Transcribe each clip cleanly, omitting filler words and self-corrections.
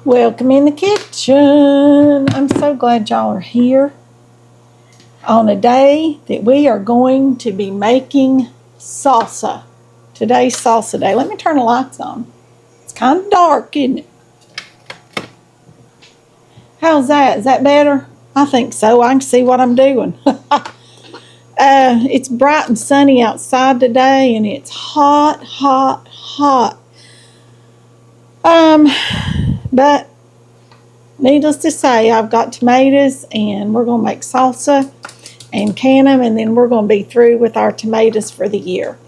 Welcome in the kitchen. I'm so glad y'all are here on a day that we are going to be making salsa. Today's salsa day. Let me turn the lights on. It's kind of dark, isn't it? How's that? Is that better? I think so. I can see what I'm doing. It's bright and sunny outside today, and it's hot, hot, hot. But needless to say, I've got tomatoes, and we're going to make salsa and can them, and then we're going to be through with our tomatoes for the year.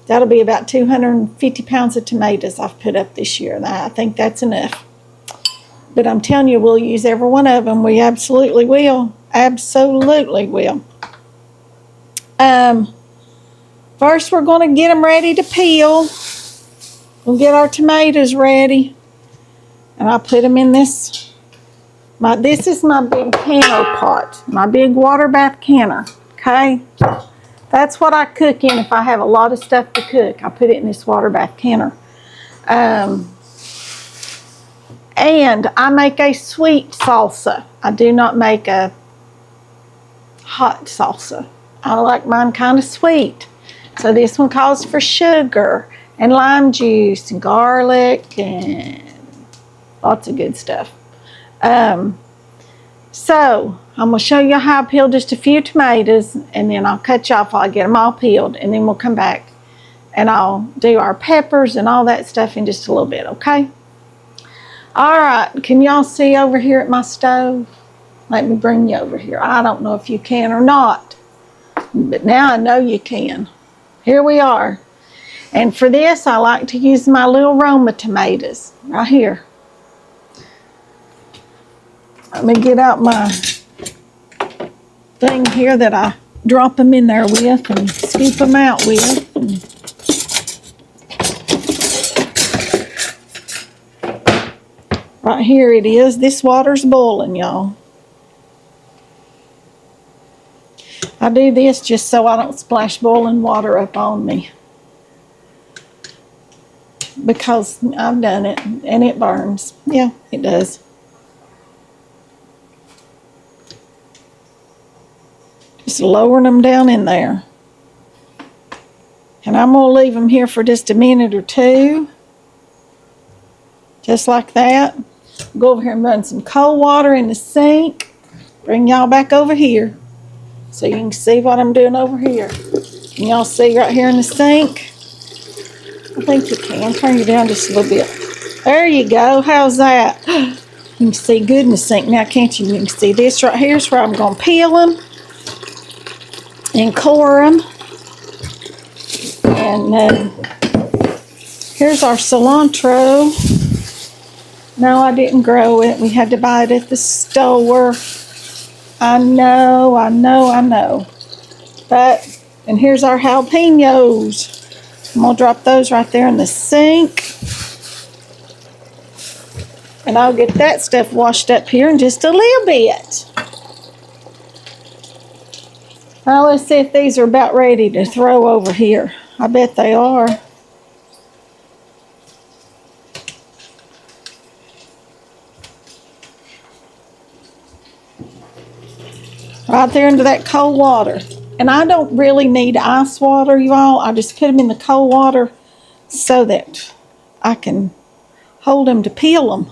That'll be about 250 pounds of tomatoes I've put up this year, and I think that's enough. But I'm telling you, we'll use every one of them. We absolutely will. Absolutely will. First, we're going to get them ready to peel. We'll get our tomatoes ready. And I'll put them in this. This is my big canner pot. My big water bath canner. Okay? That's what I cook in if I have a lot of stuff to cook. I put it in this water bath canner. And I make a sweet salsa. I do not make a hot salsa. I like mine kind of sweet. So this one calls for sugar and lime juice and garlic and lots of good stuff. So I'm going to show you how I peel just a few tomatoes, and then I'll cut you off while I get them all peeled, and then we'll come back and I'll do our peppers and all that stuff in just a little bit, okay? All right, can y'all see over here at my stove? Let me bring you over here. I don't know if you can or not, but now I know you can. Here we are. And for this, I like to use my little Roma tomatoes right here. Let me get out my thing here that I drop them in there with and scoop them out with. Right here it is. This water's boiling, y'all. I do this just so I don't splash boiling water up on me, because I've done it and it burns. Yeah, it does. Just lowering them down in there. And I'm going to leave them here for just a minute or two. Just like that. Go over here and run some cold water in the sink. Bring y'all back over here so you can see what I'm doing over here. Can y'all see right here in the sink? I think you can. Turn you down just a little bit. There you go. How's that? You can see good in the sink now, can't you? You can see this right here is where I'm going to peel them and core them. And here's our cilantro. No, I didn't grow it. We had to buy it at the store. I know. But, and here's our jalapenos. I'm going to drop those right there in the sink. And I'll get that stuff washed up here in just a little bit. Now let's see if these are about ready to throw over here. I bet they are. Right there into that cold water. And I don't really need ice water, you all. I just put them in the cold water so that I can hold them to peel them,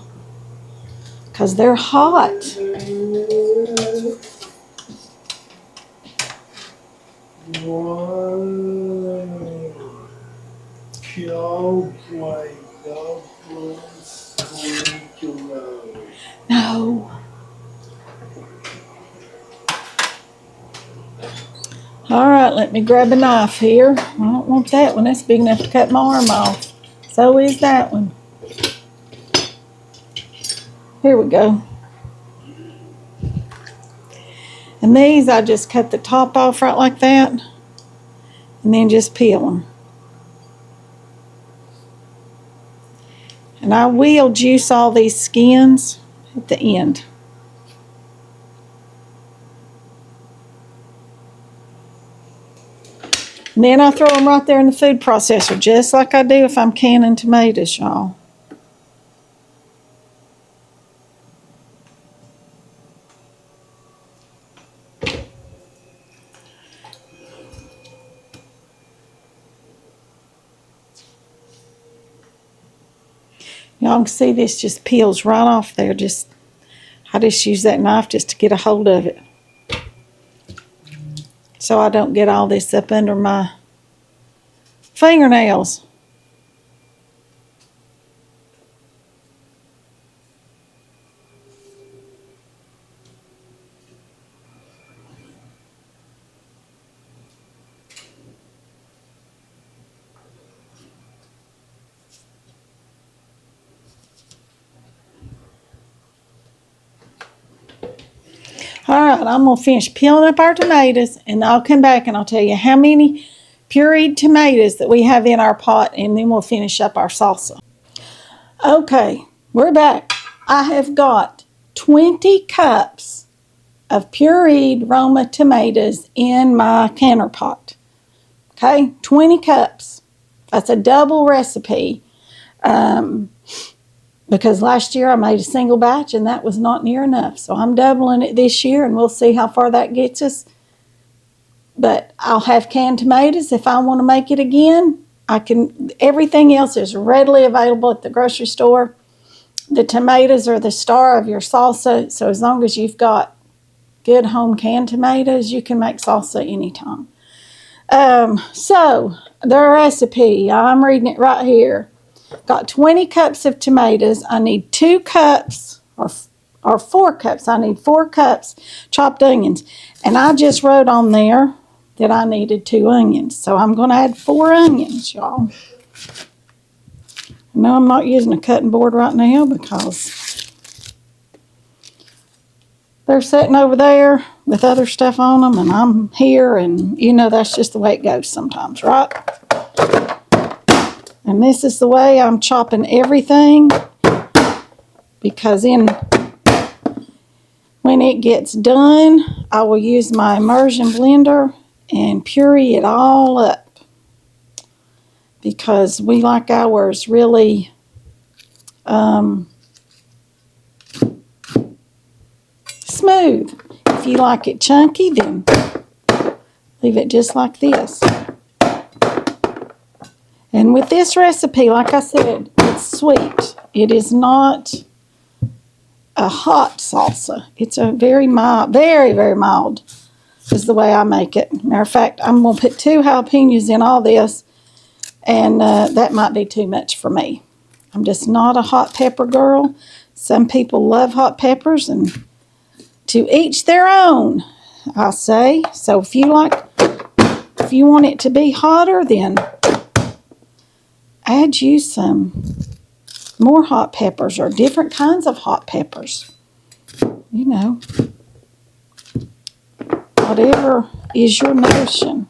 because they're hot. No. All right, let me grab a knife here. I don't want that one. That's big enough to cut my arm off. So is that one. Here we go. And these, I just cut the top off right like that, and then just peel them. And I will juice all these skins at the end. And then I throw them right there in the food processor, just like I do if I'm canning tomatoes, y'all. Y'all can see this just peels right off there. I just use that knife just to get a hold of it, so I don't get all this up under my fingernails. All right, I'm going to finish peeling up our tomatoes, and I'll come back and I'll tell you how many pureed tomatoes that we have in our pot, and then we'll finish up our salsa. Okay, we're back. I have got 20 cups of pureed Roma tomatoes in my canner pot. Okay, 20 cups. That's a double recipe. Because last year I made a single batch and that was not near enough. So I'm doubling it this year and we'll see how far that gets us. But I'll have canned tomatoes if I want to make it again. Everything else is readily available at the grocery store. The tomatoes are the star of your salsa. So as long as you've got good home canned tomatoes, you can make salsa anytime. So the recipe, I'm reading it right here. Got 20 cups of tomatoes. I need 2 cups or 4 cups. I need 4 cups chopped onions. And I just wrote on there that I needed 2 onions. So I'm going to add 4 onions, y'all. No, I'm not using a cutting board right now because they're sitting over there with other stuff on them and I'm here, and you know that's just the way it goes sometimes, right? And this is the way I'm chopping everything, because when it gets done, I will use my immersion blender and puree it all up, because we like ours really smooth. If you like it chunky, then leave it just like this. And with this recipe, like I said, it's sweet. It is not a hot salsa. It's a very mild, very, very mild is the way I make it. Matter of fact, I'm going to put 2 jalapenos in all this, and that might be too much for me. I'm just not a hot pepper girl. Some people love hot peppers, and to each their own, I say. So if you want it to be hotter, then add you some more hot peppers or different kinds of hot peppers. You know, whatever is your notion.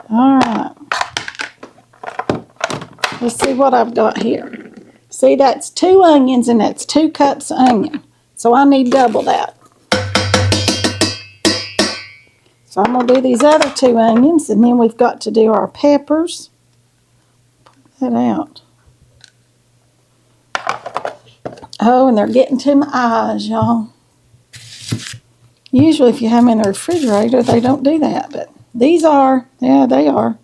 All right. Let's see what I've got here. See, that's 2 onions and that's 2 cups of onion. So I need double that. So I'm going to do these other 2 onions, and then we've got to do our peppers. Pull that out. Oh, and they're getting to my eyes, y'all. Usually if you have them in the refrigerator, they don't do that, but these are. Yeah, they are.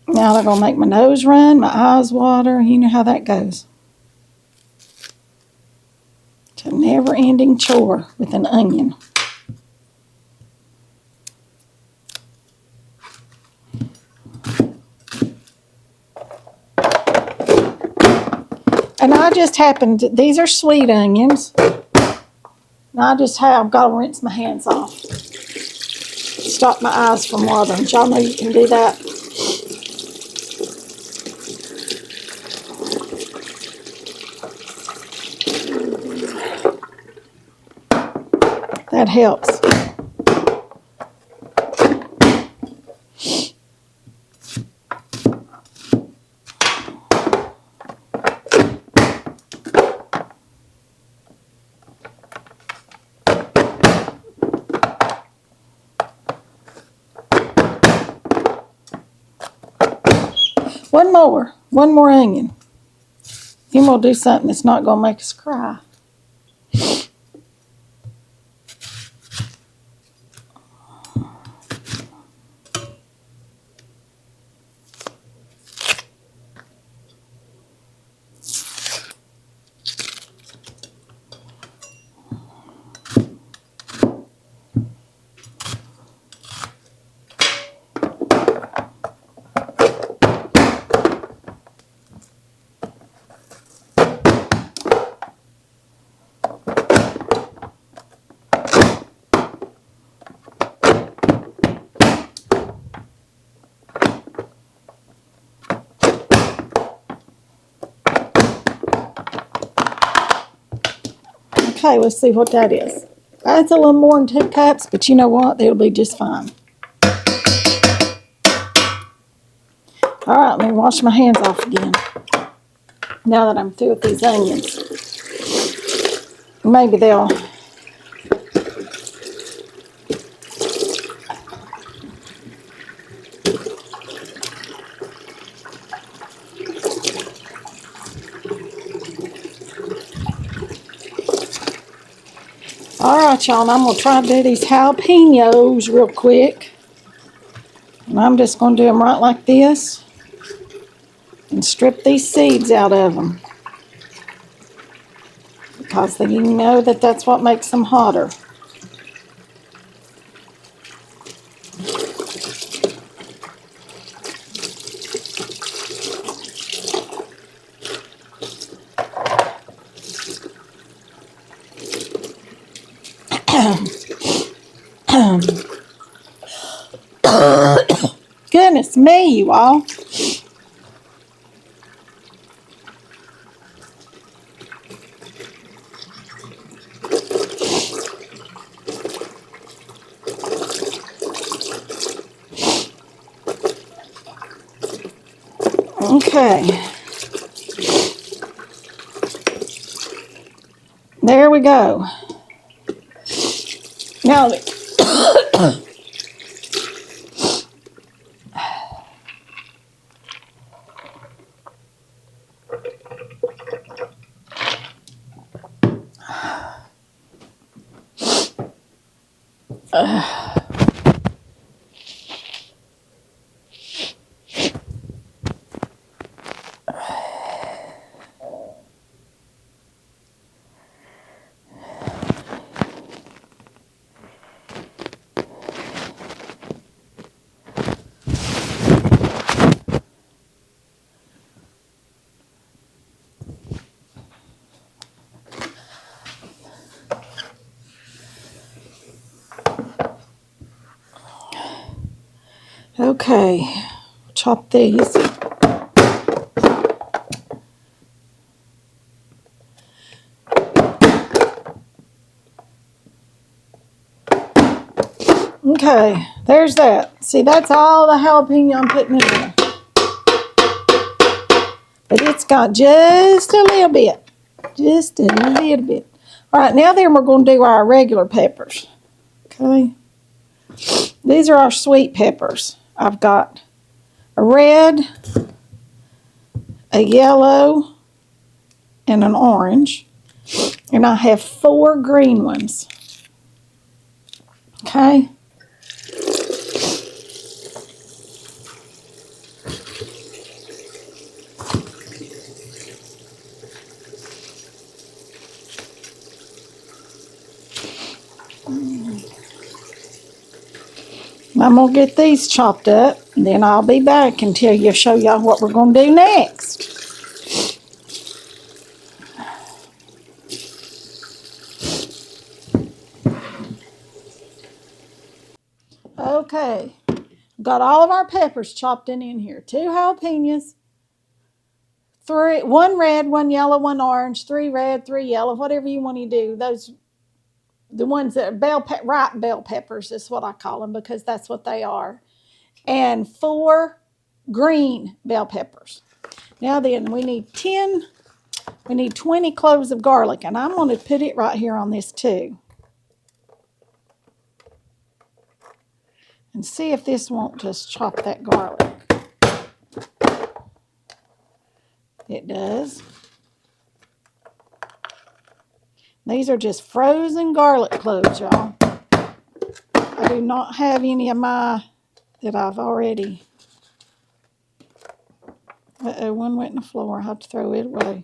Now they're going to make my nose run, my eyes water. You know how that goes. It's a never-ending chore with an onion. And I just happened to, these are sweet onions. And I've got to rinse my hands off. Stop my eyes from watering. Y'all know you can do that. That helps. One more onion. Then we'll do something that's not going to make us cry. Okay, let's see what that is. That's a little more than 2 cups, but you know what? It'll be just fine. All right, let me wash my hands off again. Now that I'm through with these onions. Maybe they'll... All right, y'all, and I'm going to try to do these jalapenos real quick. And I'm just going to do them right like this. And strip these seeds out of them. Because you know that that's what makes them hotter. Goodness me, you all. Okay. There we go. Now, okay, chop these. Okay, there's that. See, that's all the jalapeno I'm putting in there. But it's got just a little bit. Just a little bit. All right, now then we're going to do our regular peppers. Okay. These are our sweet peppers. I've got a red, a yellow, and an orange. And I have 4 green ones. Okay. I'm going to get these chopped up, and then I'll be back and show y'all what we're going to do next. Okay, got all of our peppers chopped in here. 2 jalapenos, 1 red, 1 yellow, 1 orange, 3 red, 3 yellow, whatever you want to do. Those, the ones that are ripe bell peppers is what I call them because that's what they are. And 4 green bell peppers. Now then, we need 20 cloves of garlic, and I'm going to put it right here on this too. And see if this won't just chop that garlic. It does. These are just frozen garlic cloves, y'all. I do not have any of my that I've already. Uh-oh, one went in the floor. I have to throw it away.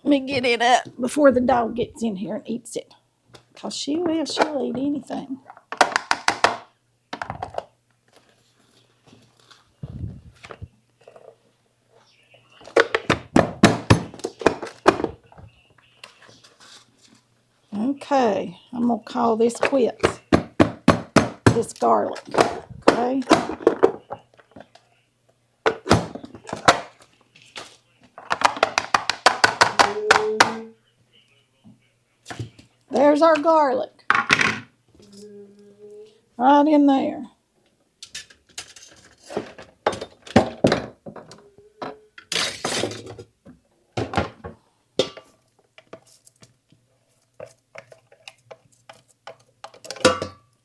Let me get it up before the dog gets in here and eats it. Because she'll eat anything. Okay, I'm going to call this quits. This garlic, okay? There's our garlic. Right in there.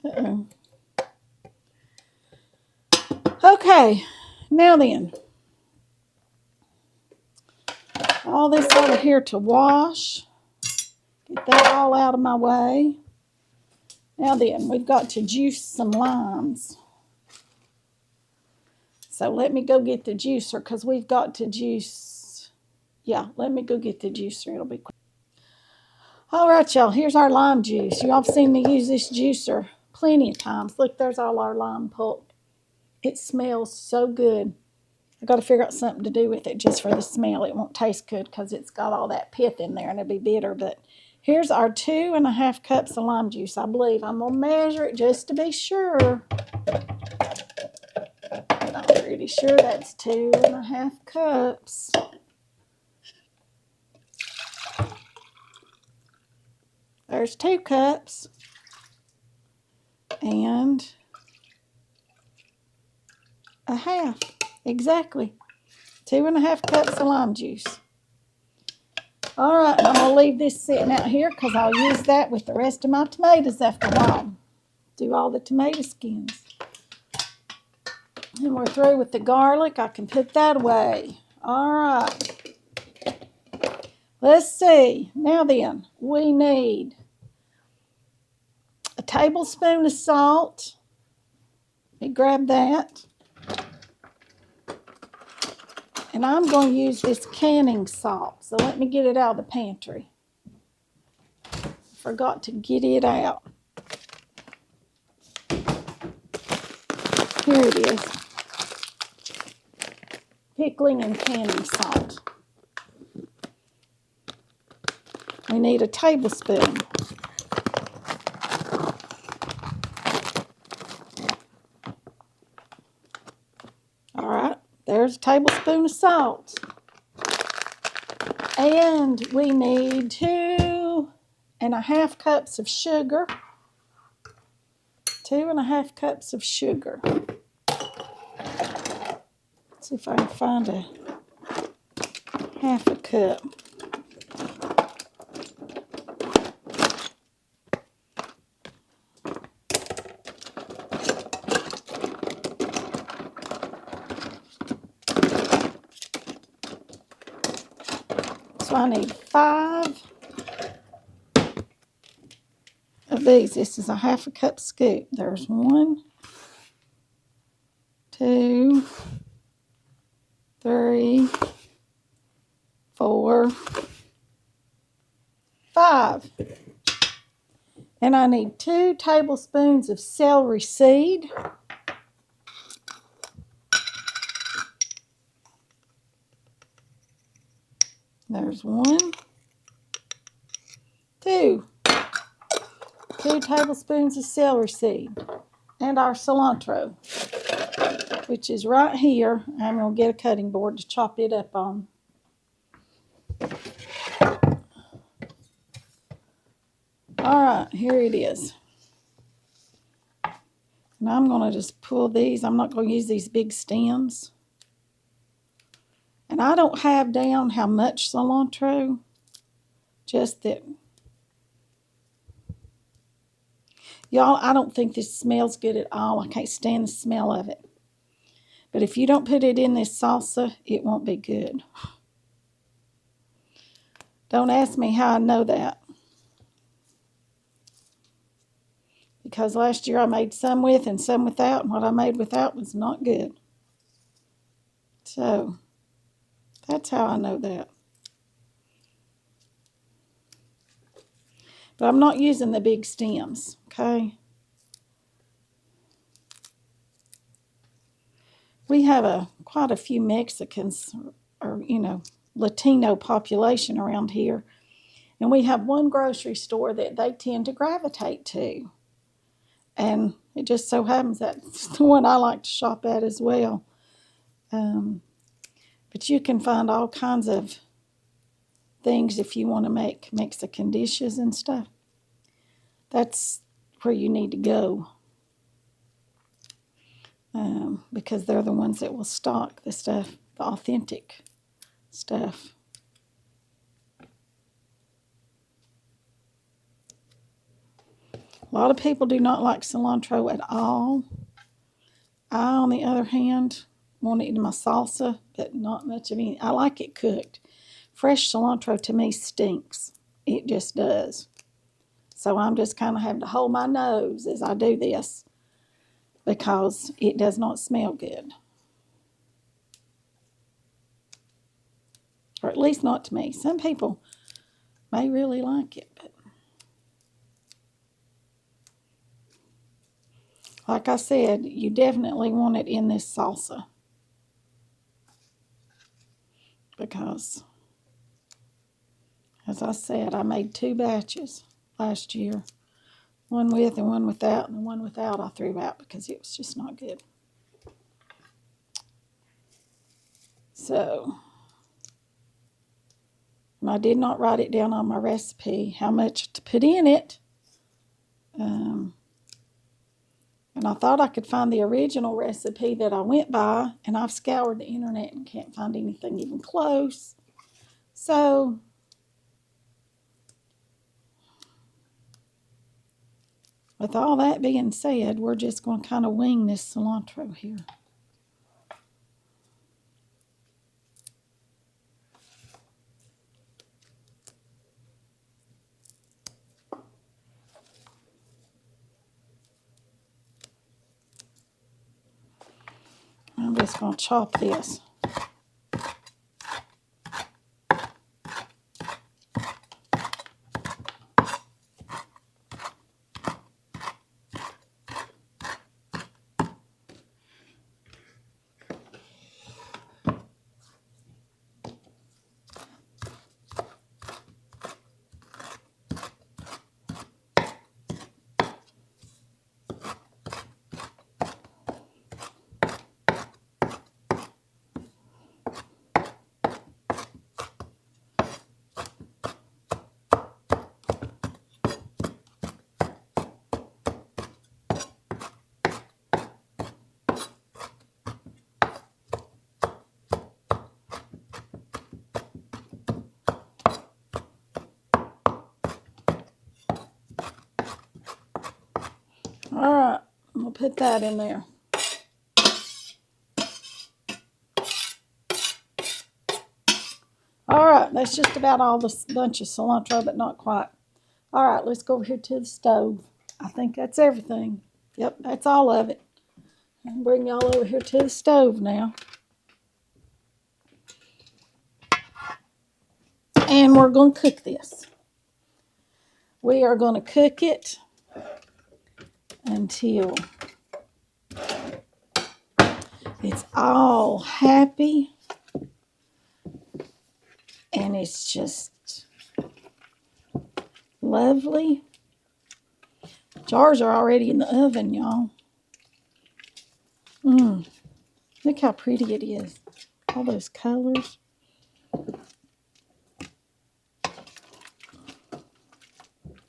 Uh-oh. Okay, now then, all this over here to wash. Get that all out of my way. Now then, we've got to juice some limes. So let me go get the juicer because we've got to juice. Yeah, let me go get the juicer. It'll be quick. All right, y'all, here's our lime juice. Y'all have seen me use this juicer plenty of times. Look, there's all our lime pulp. It smells so good. I got to figure out something to do with it just for the smell. It won't taste good because it's got all that pith in there and it'll be bitter. But here's our 2.5 cups of lime juice, I believe. I'm going to measure it just to be sure. I'm pretty sure that's 2.5 cups. There's 2 cups. And a half. Exactly. 2.5 cups of lime juice. All right, I'm going to leave this sitting out here because I'll use that with the rest of my tomatoes after a while. Do all the tomato skins. And we're through with the garlic. I can put that away. All right. Let's see. Now then, we need a tablespoon of salt. Let me grab that. And I'm going to use this canning salt. So let me get it out of the pantry. Forgot to get it out. Here it is. Pickling and canning salt. We need a tablespoon. All right, there's a tablespoon of salt. And we need 2.5 cups of sugar. 2.5 cups of sugar. Let's see if I can find a 1/2 cup. So I need 5 of these. This is a 1/2 cup scoop. There's 1, 2, 3, 4, 5. And I need 2 tablespoons of celery seed. There's 1, 2. 2 tablespoons of celery seed. And our cilantro, which is right here. I'm going to get a cutting board to chop it up on. All right, here it is. And I'm going to just pull these. I'm not going to use these big stems. And I don't have down how much cilantro, just that. Y'all, I don't think this smells good at all. I can't stand the smell of it. But if you don't put it in this salsa, it won't be good. Don't ask me how I know that. Because last year I made some with and some without, and what I made without was not good. So, that's how I know that. But I'm not using the big stems, okay? We have quite a few Mexicans, or, Latino population around here. And we have one grocery store that they tend to gravitate to. And it just so happens that's the one I like to shop at as well. But you can find all kinds of things if you want to make Mexican dishes and stuff. That's where you need to go, because they're the ones that will stock the stuff, the authentic stuff. A lot of people do not like cilantro at all. I, on the other hand, want it in my salsa, but not much of any. I like it cooked. Fresh cilantro to me stinks. It just does. So I'm just kind of having to hold my nose as I do this because it does not smell good. Or at least not to me. Some people may really like it, but like I said, you definitely want it in this salsa because, as I said, I made 2 batches last year. One with and one without, and the one without I threw out because it was just not good. So, and I did not write it down on my recipe how much to put in it. And I thought I could find the original recipe that I went by, and I've scoured the internet and can't find anything even close. So, with all that being said, we're just going to kind of wing this cilantro here. I'm just going to chop this. All right, I'm going to put that in there. All right, that's just about all this bunch of cilantro, but not quite. All right, let's go over here to the stove. I think that's everything. Yep, that's all of it. I'll bring y'all over here to the stove now. And we're going to cook this. We are going to cook it until it's all happy and it's just lovely. Jars are already in the oven, y'all. Look how pretty it is. All those colors.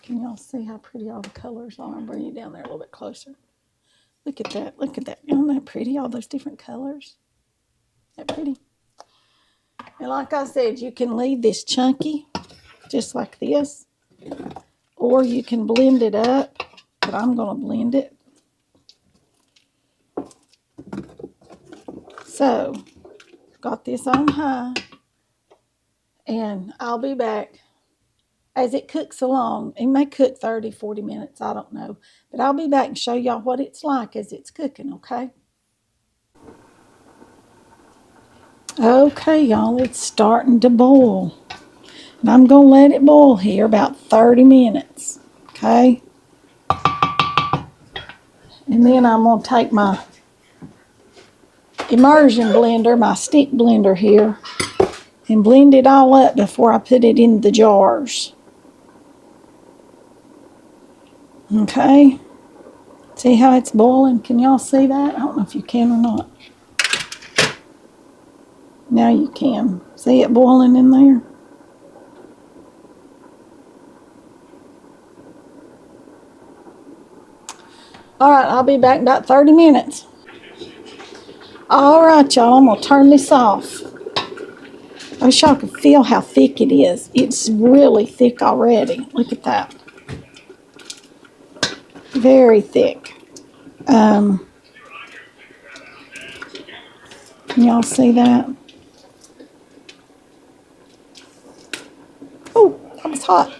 Can y'all see how pretty all the colors are? I'll bring you down there a little bit closer. Look at that. Look at that. Isn't that pretty? All those different colors. Isn't that pretty? And like I said, you can leave this chunky, just like this. Or you can blend it up. But I'm going to blend it. So, got this on high. And I'll be back as it cooks along. It may cook 30, 40 minutes. I don't know. But I'll be back and show y'all what it's like as it's cooking, okay? Okay, y'all, it's starting to boil. And I'm going to let it boil here about 30 minutes, okay? And then I'm going to take my immersion blender, my stick blender here, and blend it all up before I put it in the jars. Okay? See how it's boiling? Can y'all see that? I don't know if you can or not. Now you can. See it boiling in there? All right, I'll be back in about 30 minutes. All right, y'all, I'm going to turn this off. I wish y'all could feel how thick it is. It's really thick already. Look at that. Very thick. Can y'all see that? Oh, that was hot.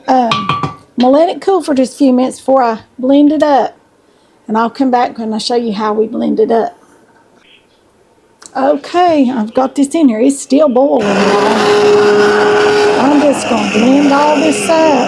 I'm going to let it cool for just a few minutes before I blend it up. And I'll come back when I show you how we blend it up. Okay, I've got this in here. It's still boiling, y'all. I'm just going to blend all this up.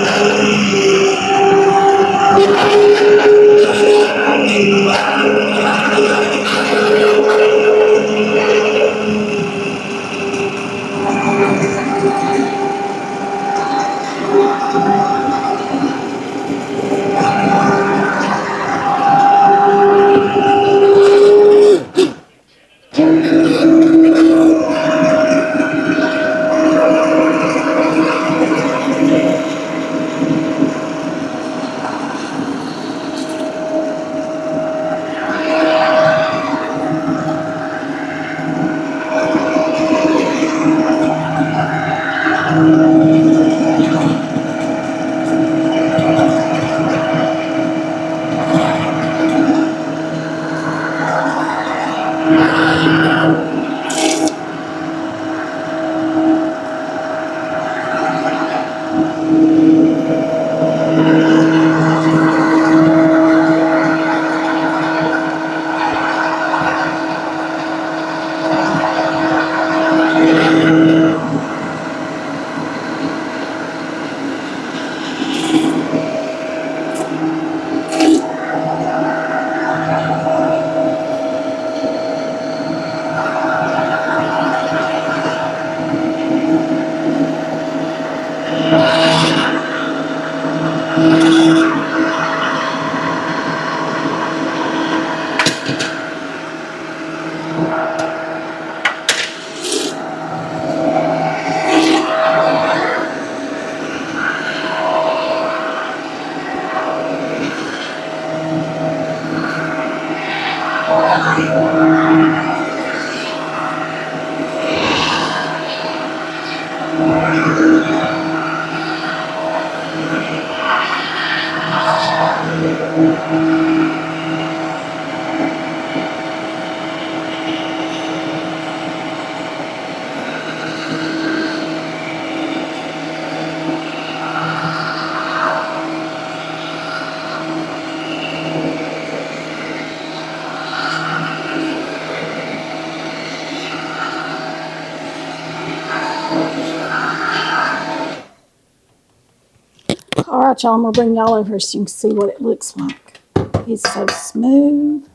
All right, y'all, I'm going to bring y'all over here so you can see what it looks like. It's so smooth.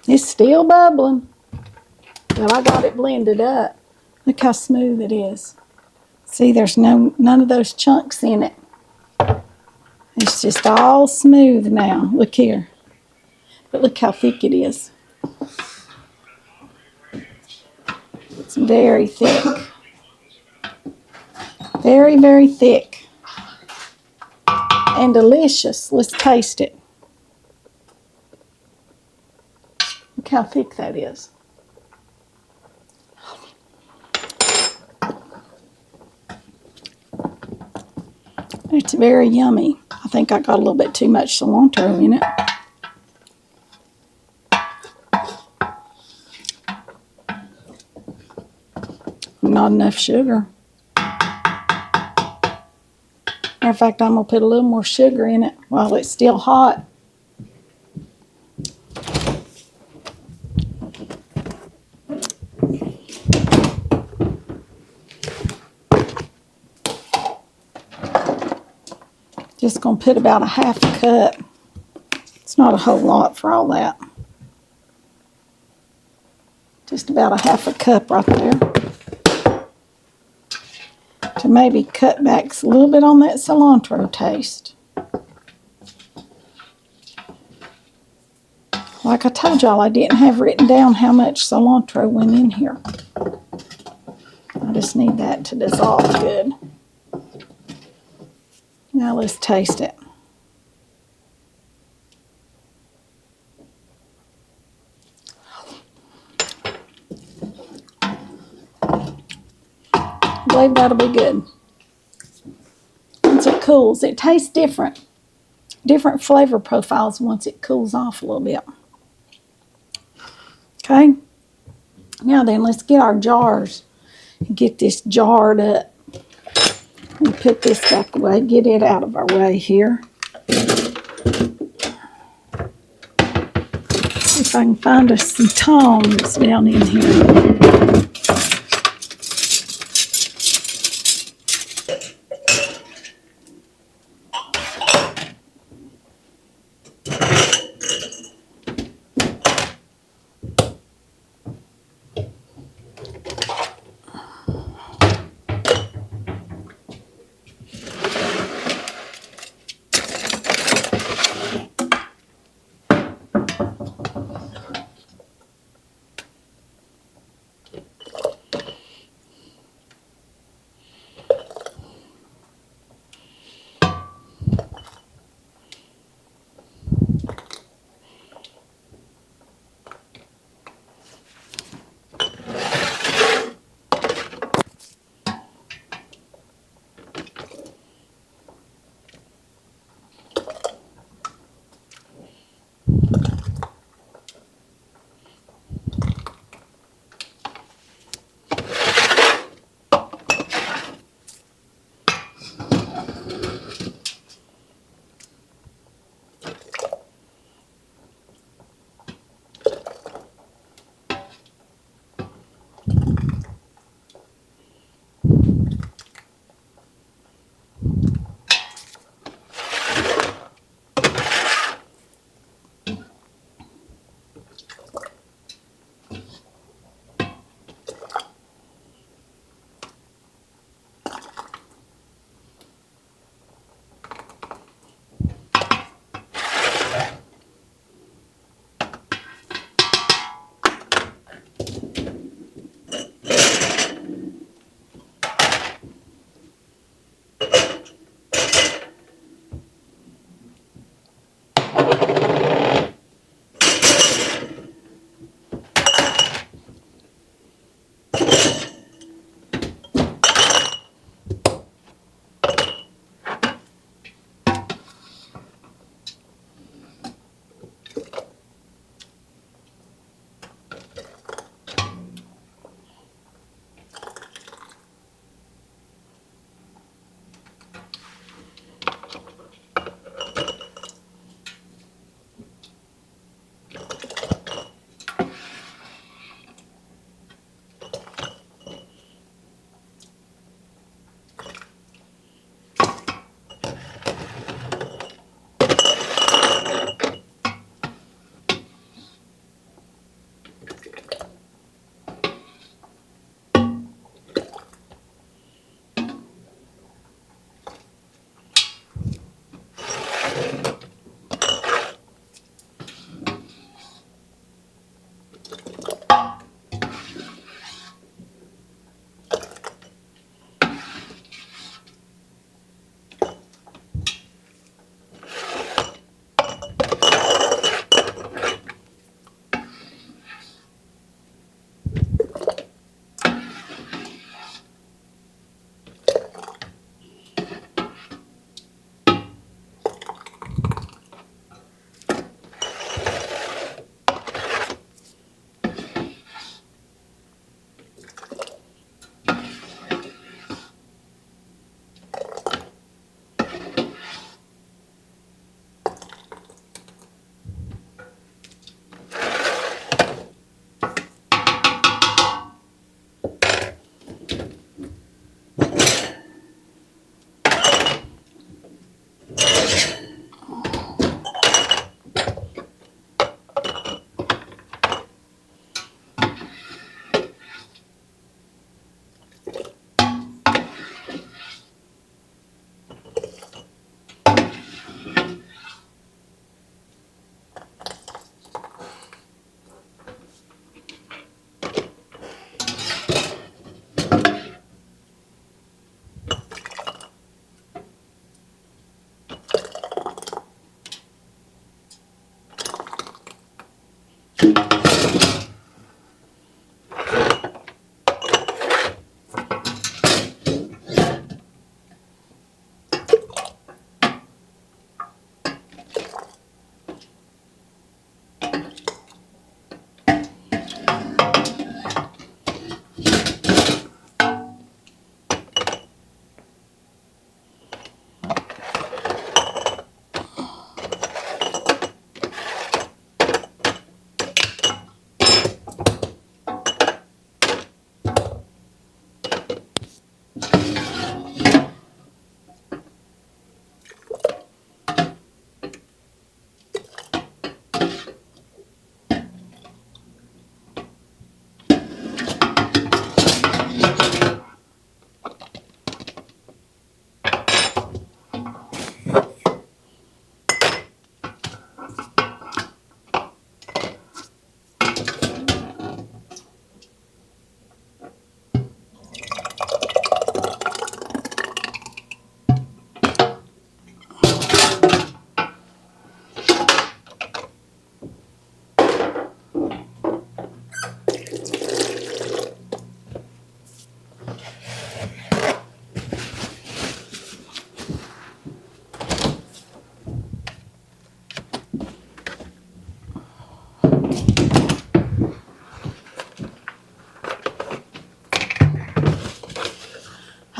It's still bubbling, but I got it blended up. Look how smooth it is. See, there's none of those chunks in it. It's just all smooth now. Look here. But look how thick it is. It's very thick. Very, very thick. And delicious. Let's taste it. Look how thick that is. It's very yummy. I think I got a little bit too much cilantro in it. Not enough sugar. Matter of fact, I'm going to put a little more sugar in it while it's still hot. Just going to put about a half a cup. It's not a whole lot for all that. Just about a half a cup right there. To maybe cut back a little bit on that cilantro taste. Like I told y'all, I didn't have written down how much cilantro went in here. I just need that to dissolve good. Now let's taste it. I believe that'll be good. Once it cools, it tastes different. Different flavor profiles once it cools off a little bit. Okay. Now then, let's get our jars. Get this jarred up. And put this back away. Get it out of our way here. See if I can find us some tongs down in here.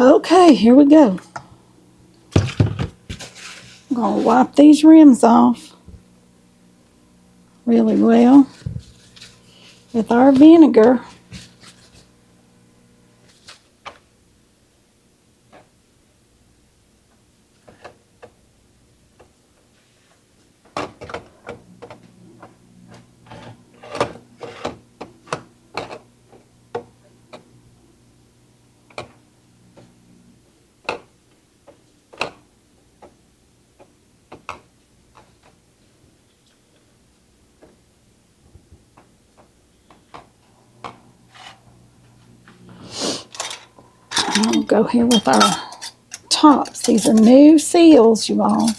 Okay, here we go. I'm going to wipe these rims off really well with our vinegar. I'll go here with our tops. These are new seals, you all.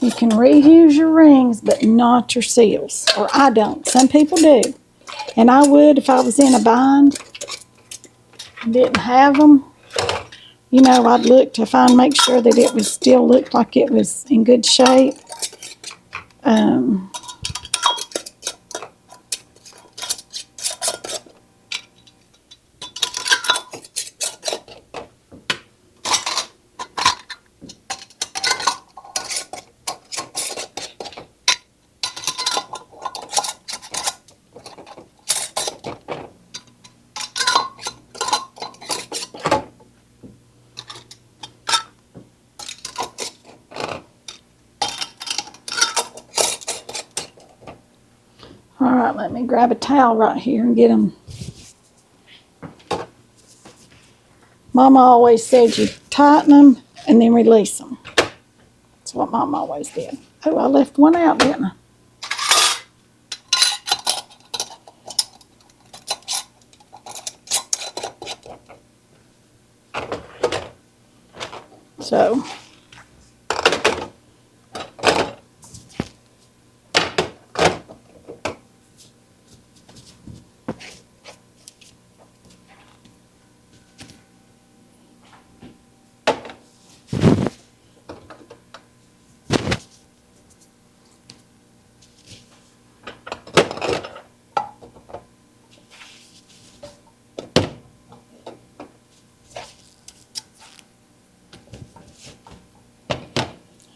You can reuse your rings, but not your seals. Or I don't. Some people do. And I would if I was in a bind and didn't have them. You know, I'd look to make sure that it was still looked like it was in good shape. All right, let me grab a towel right here and get them. Mama always said you tighten them and then release them. That's what Mama always did. Oh, I left one out, didn't I? So,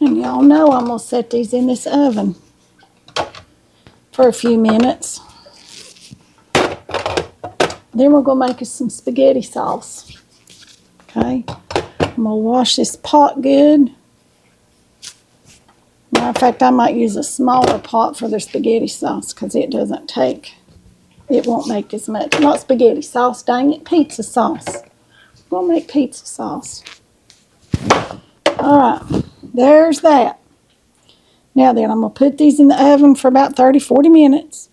and y'all know I'm going to set these in this oven for a few minutes. Then we're going to make us some spaghetti sauce. Okay? I'm going to wash this pot good. Matter of fact, I might use a smaller pot for the spaghetti sauce because it won't make as much. Not spaghetti sauce, dang it, pizza sauce. We're going to make pizza sauce. All right, there's that. Now then, I'm going to put these in the oven for about 30-40 minutes.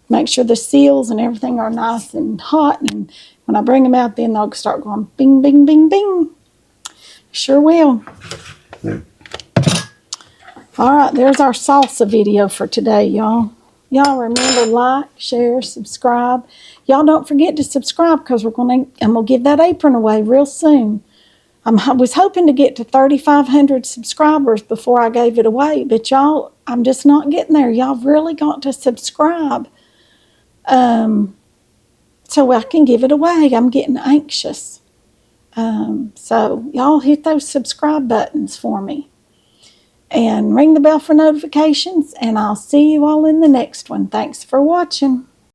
Make sure the seals and everything are nice and hot. And when I bring them out, then they'll start going bing, bing, bing, bing. Sure will. All right, there's our salsa video for today, y'all. Y'all remember, like, share, subscribe. Y'all don't forget to subscribe because I'm going to give that apron away real soon. I was hoping to get to 3,500 subscribers before I gave it away, but y'all, I'm just not getting there. Y'all really got to subscribe so I can give it away. I'm getting anxious. So y'all hit those subscribe buttons for me. And ring the bell for notifications, and I'll see you all in the next one. Thanks for watching.